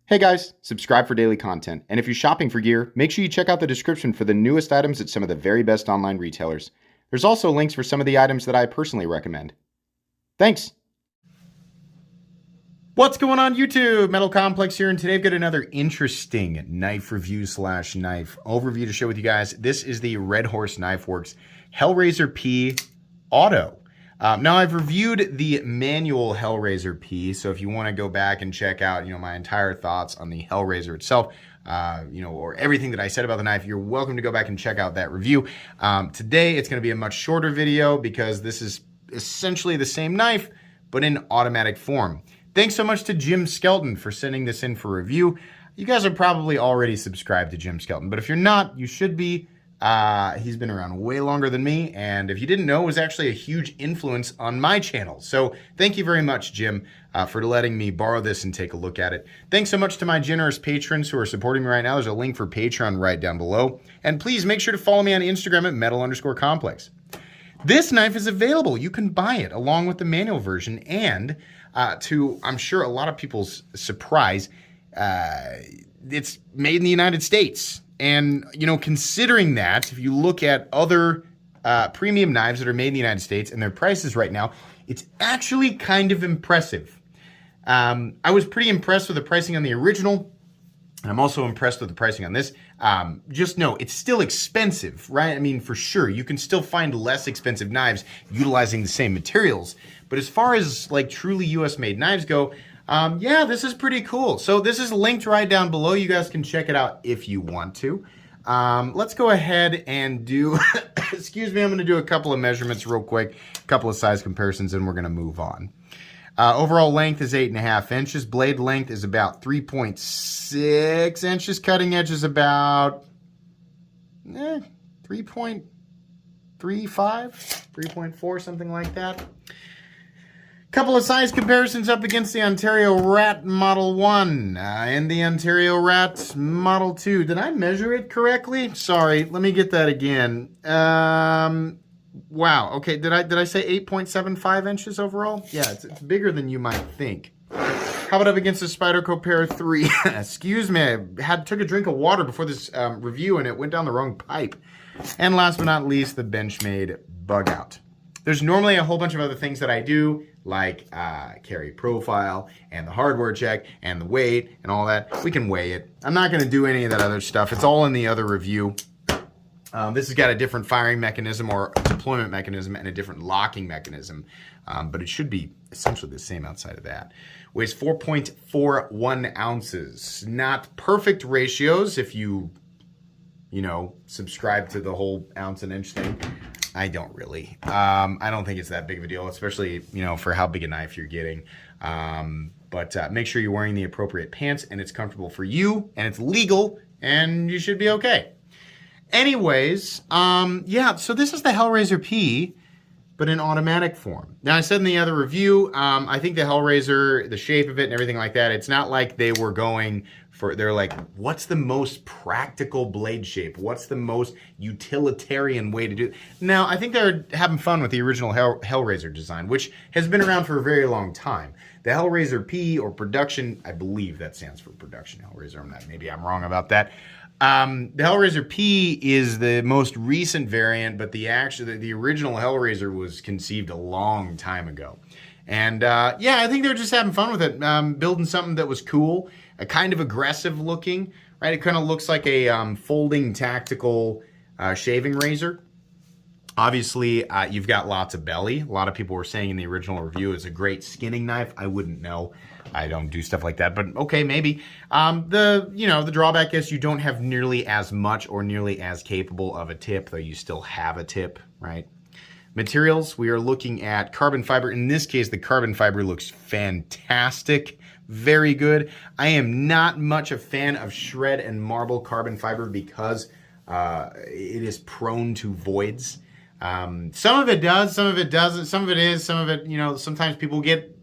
Hey guys, subscribe for daily content, and if you're shopping for gear, make sure you check out the description for the newest items at some of the very best online retailers. There's also links for some of the items that I personally recommend. Thanks! What's going on YouTube? Metal Complex here, and today I've got another interesting knife review / knife overview to share with you guys. This is the Red Horse Knife Works Hellraiser P Auto. Now I've reviewed the manual Hellraiser P, so if you want to go back and check out, my entire thoughts on the Hellraiser itself, or everything that I said about the knife, you're welcome to go back and check out that review. Today it's going to be a much shorter video because this is essentially the same knife, but in automatic form. Thanks so much to Jim Skelton for sending this in for review. You guys are probably already subscribed to Jim Skelton, but if you're not, you should be. He's been around way longer than me, and if you didn't know, was actually a huge influence on my channel. So thank you very much, Jim, for letting me borrow this and take a look at it. Thanks so much to my generous patrons who are supporting me right now. There's a link for Patreon right down below. And please make sure to follow me on Instagram at metal_complex. This knife is available. You can buy it along with the manual version, and to, I'm sure, a lot of people's surprise, it's made in the United States. And, considering that, if you look at other premium knives that are made in the United States and their prices right now, it's actually kind of impressive. I was pretty impressed with the pricing on the original, and I'm also impressed with the pricing on this. Just know, it's still expensive, right? I mean, for sure, you can still find less expensive knives utilizing the same materials. But as far as, truly US-made knives go, yeah, this is pretty cool. So this is linked right down below. You guys can check it out if you want to. Let's go ahead and do, excuse me, I'm going to do a couple of measurements real quick, a couple of size comparisons, and we're going to move on. Overall length is 8.5 inches. Blade length is about 3.6 inches. Cutting edge is about 3.35, 3.4, something like that. Couple of size comparisons up against the Ontario Rat Model 1 and the Ontario Rat Model 2. Did I measure it correctly? Sorry, let me get that again. Wow, okay, did I say 8.75 inches overall? Yeah, it's bigger than you might think. How about up against the Spyderco Pair 3? Excuse me, I took a drink of water before this review and it went down the wrong pipe. And last but not least, the Benchmade Bug Out. There's normally a whole bunch of other things that I do, like carry profile and the hardware check and the weight and all that. We can weigh it. I'm not going to do any of that other stuff. It's all in the other review. This has got a different firing mechanism or deployment mechanism and a different locking mechanism, but it should be essentially the same outside of that. Weighs 4.41 ounces. Not perfect ratios if you subscribe to the whole ounce and inch thing. I don't really. I don't think it's that big of a deal, especially, for how big a knife you're getting. But make sure you're wearing the appropriate pants and it's comfortable for you and it's legal and you should be okay. Anyways, yeah, so this is the Hellraiser P, but in automatic form. Now, I said in the other review, I think the Hellraiser, the shape of it and everything like that, it's not like they were going for, they're like, what's the most practical blade shape? What's the most utilitarian way to do it? Now, I think they're having fun with the original Hellraiser design, which has been around for a very long time. The Hellraiser P, or production, I believe that stands for production Hellraiser. Maybe I'm wrong about that. The Hellraiser P is the most recent variant, but the original Hellraiser was conceived a long time ago. And yeah, I think they're just having fun with it, building something that was cool, a kind of aggressive looking, right? It kind of looks like a folding tactical shaving razor. Obviously, you've got lots of belly. A lot of people were saying in the original review it's a great skinning knife. I wouldn't know. I don't do stuff like that, but okay, maybe. The drawback is you don't have nearly as much or nearly as capable of a tip, though you still have a tip, right? Materials, we are looking at carbon fiber. In this case, the carbon fiber looks fantastic. Very good. I am not much a fan of shred and marble carbon fiber because it is prone to voids. Some of it does, some of it doesn't, some of it is, some of it, sometimes people get,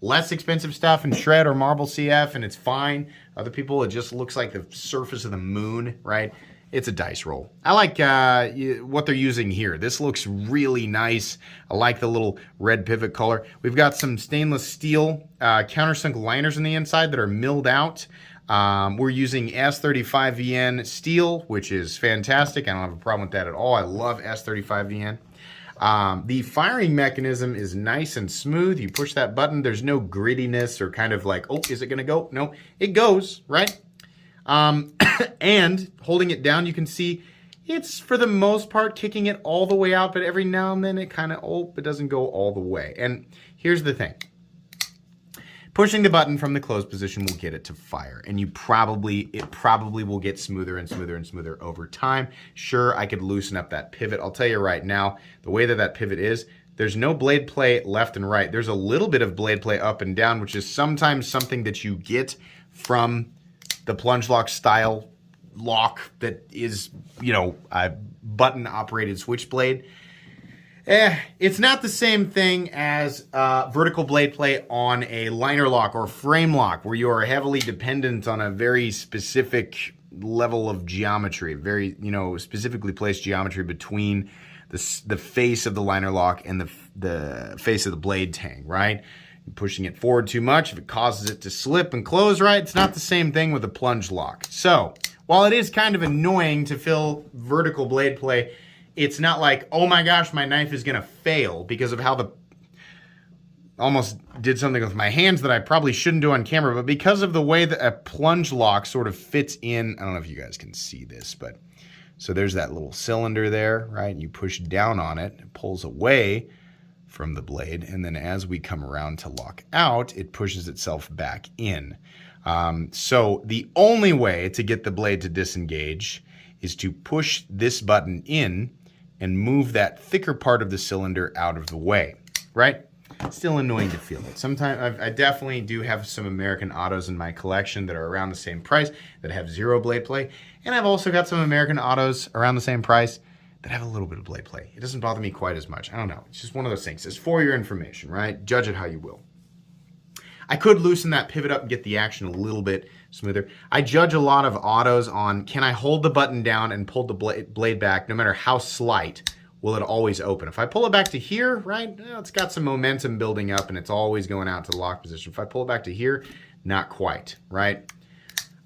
less expensive stuff in shred or marble CF and it's fine. Other people, it just looks like the surface of the moon, right? it's a dice roll. I like what they're using here. This looks really nice. I like the little red pivot color. We've got some stainless steel countersunk liners on the inside that are milled out. We're using S35VN steel, which is fantastic. I don't have a problem with that at all. I love S35VN. The firing mechanism is nice and smooth. You push that button. There's no grittiness or kind of like, oh, is it going to go? No, it goes, right? And holding it down, you can see it's for the most part kicking it all the way out, but every now and then it kind of, it doesn't go all the way. And here's the thing. Pushing the button from the closed position will get it to fire, and it probably will get smoother and smoother and smoother over time. Sure, I could loosen up that pivot. I'll tell you right now, the way that pivot is, there's no blade play left and right. There's a little bit of blade play up and down, which is sometimes something that you get from the plunge lock style lock that is, a button operated switchblade. It's not the same thing as vertical blade play on a liner lock or frame lock, where you are heavily dependent on a very specific level of geometry, very, specifically placed geometry between the face of the liner lock and the face of the blade tang, right? Pushing it forward too much, if it causes it to slip and close right, it's not the same thing with a plunge lock. So, while it is kind of annoying to feel vertical blade play, it's not like, oh my gosh, my knife is going to fail because of how almost did something with my hands that I probably shouldn't do on camera, but because of the way that a plunge lock sort of fits in, I don't know if you guys can see this, but so there's that little cylinder there, right? You push down on it, it pulls away from the blade, and then as we come around to lock out, it pushes itself back in. So the only way to get the blade to disengage is to push this button in and move that thicker part of the cylinder out of the way, right? Still annoying to feel it. Sometimes I definitely do have some American Autos in my collection that are around the same price that have zero blade play, and I've also got some American Autos around the same price that have a little bit of blade play. It doesn't bother me quite as much. I don't know. It's just one of those things. It's for your information, right? Judge it how you will. I could loosen that pivot up and get the action a little bit smoother. I judge a lot of autos on, can I hold the button down and pull the blade back, no matter how slight, will it always open? If I pull it back to here, right, it's got some momentum building up and it's always going out to the lock position. If I pull it back to here, not quite, right?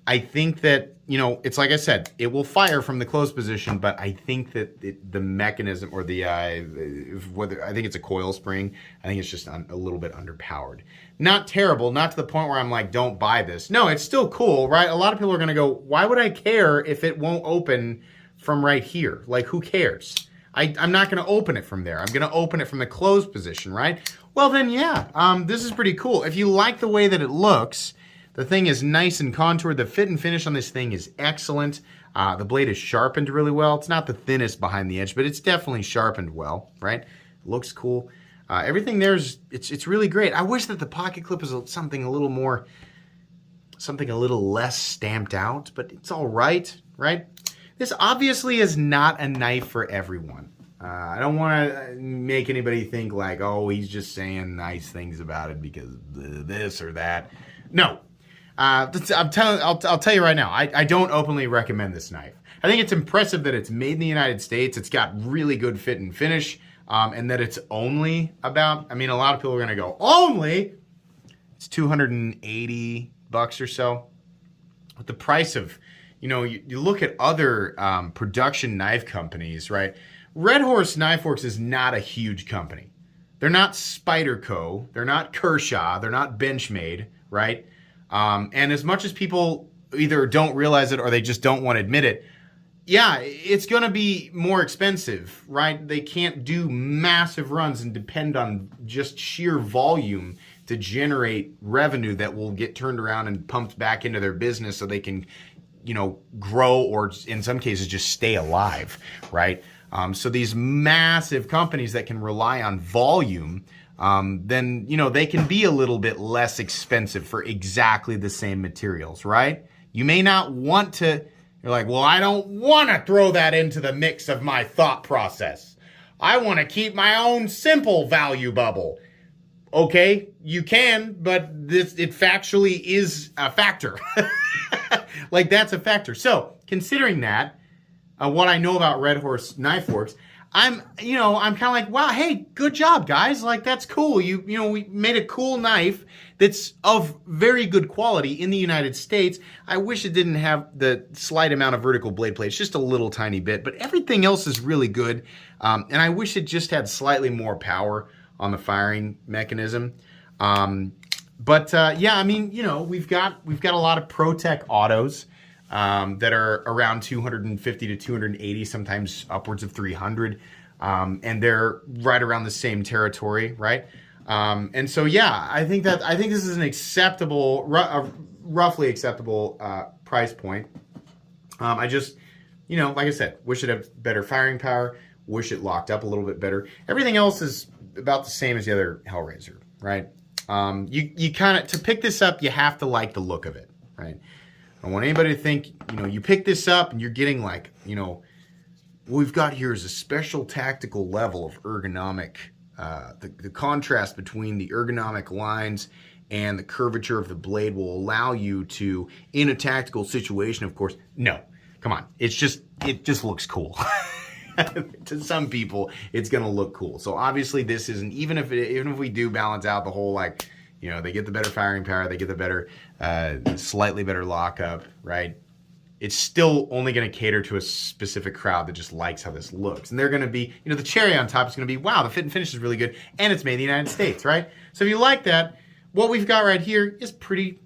I think that, it's like I said, it will fire from the closed position, but I think that the mechanism or whether I think it's a coil spring, I think it's just a little bit underpowered. Not terrible, not to the point where I'm like, don't buy this. No, it's still cool, right? A lot of people are going to go, why would I care if it won't open from right here? Like, who cares? I'm not going to open it from there. I'm going to open it from the closed position, right? Well, then, yeah, this is pretty cool. If you like the way that it looks, the thing is nice and contoured. The fit and finish on this thing is excellent. The blade is sharpened really well. It's not the thinnest behind the edge, but it's definitely sharpened well, right? Looks cool. Everything there's, it's really great. I wish that the pocket clip was something a little less stamped out, but it's all right, right? This obviously is not a knife for everyone. I don't want to make anybody think like, oh, he's just saying nice things about it because this or that. No. I'll tell you right now, I don't openly recommend this knife. I think it's impressive that it's made in the United States. It's got really good fit and finish, and that it's only about, a lot of people are going to go, only? It's $280 or so. With the price of, you look at other production knife companies, right? Red Horse Knife Works is not a huge company. They're not Spyderco. They're not Kershaw. They're not Benchmade, right? And as much as people either don't realize it or they just don't want to admit it, yeah, it's going to be more expensive, right? They can't do massive runs and depend on just sheer volume to generate revenue that will get turned around and pumped back into their business so they can, grow or in some cases just stay alive, right? So these massive companies that can rely on volume, then, they can be a little bit less expensive for exactly the same materials, right? You may not want to, you're like, well, I don't want to throw that into the mix of my thought process. I want to keep my own simple value bubble. Okay, you can, but it factually is a factor. Like, that's a factor. So, considering that, what I know about Red Horse Knife Works, I'm kind of like, wow, hey, good job, guys. Like, that's cool. We made a cool knife that's of very good quality in the United States. I wish it didn't have the slight amount of vertical blade plate. It's just a little tiny bit, but everything else is really good. And I wish it just had slightly more power on the firing mechanism. Yeah, I mean, we've got a lot of ProTech autos that are around 250 to 280, sometimes upwards of 300, and they're right around the same territory, right? And so, yeah, I think this is an acceptable, roughly acceptable price point. I just, like I said, wish it had better firing power. Wish it locked up a little bit better. Everything else is about the same as the other Hellraiser, right? You kind of, to pick this up, you have to like the look of it, right? I don't want anybody to think, you pick this up and you're getting like, what we've got here is a special tactical level of ergonomic, the contrast between the ergonomic lines and the curvature of the blade will allow you to, in a tactical situation, of course, no, come on. It just looks cool. To some people, it's going to look cool. So obviously this isn't, even if we do balance out the whole, like, they get the better firing power, they get the better, slightly better lockup, right? It's still only going to cater to a specific crowd that just likes how this looks. And they're going to be, the cherry on top is going to be, wow, the fit and finish is really good, and it's made in the United States, right? So if you like that, what we've got right here is pretty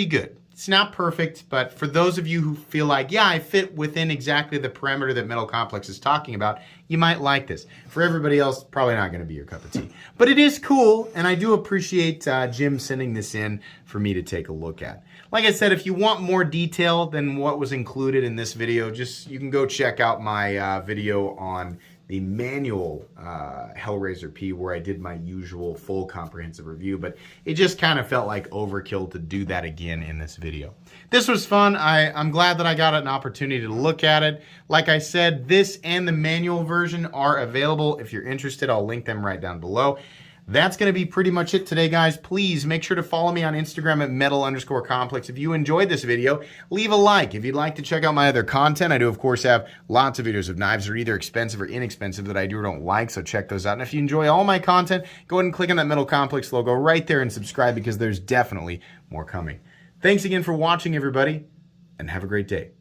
good. It's not perfect, but for those of you who feel like, yeah, I fit within exactly the parameter that Metal Complex is talking about, you might like this. For everybody else, probably not going to be your cup of tea. But it is cool, and I do appreciate Jim sending this in for me to take a look at. Like I said, if you want more detail than what was included in this video, you can go check out my video on the manual Hellraiser P, where I did my usual full comprehensive review, but it just kind of felt like overkill to do that again in this video. This was fun. I'm glad that I got an opportunity to look at it. Like I said, this and the manual version are available. If you're interested, I'll link them right down below. That's going to be pretty much it today, guys. Please make sure to follow me on Instagram at metal_complex. If you enjoyed this video, leave a like. If you'd like to check out my other content, I do, of course, have lots of videos of knives that are either expensive or inexpensive that I do or don't like, so check those out. And if you enjoy all my content, go ahead and click on that Metal Complex logo right there and subscribe, because there's definitely more coming. Thanks again for watching, everybody, and have a great day.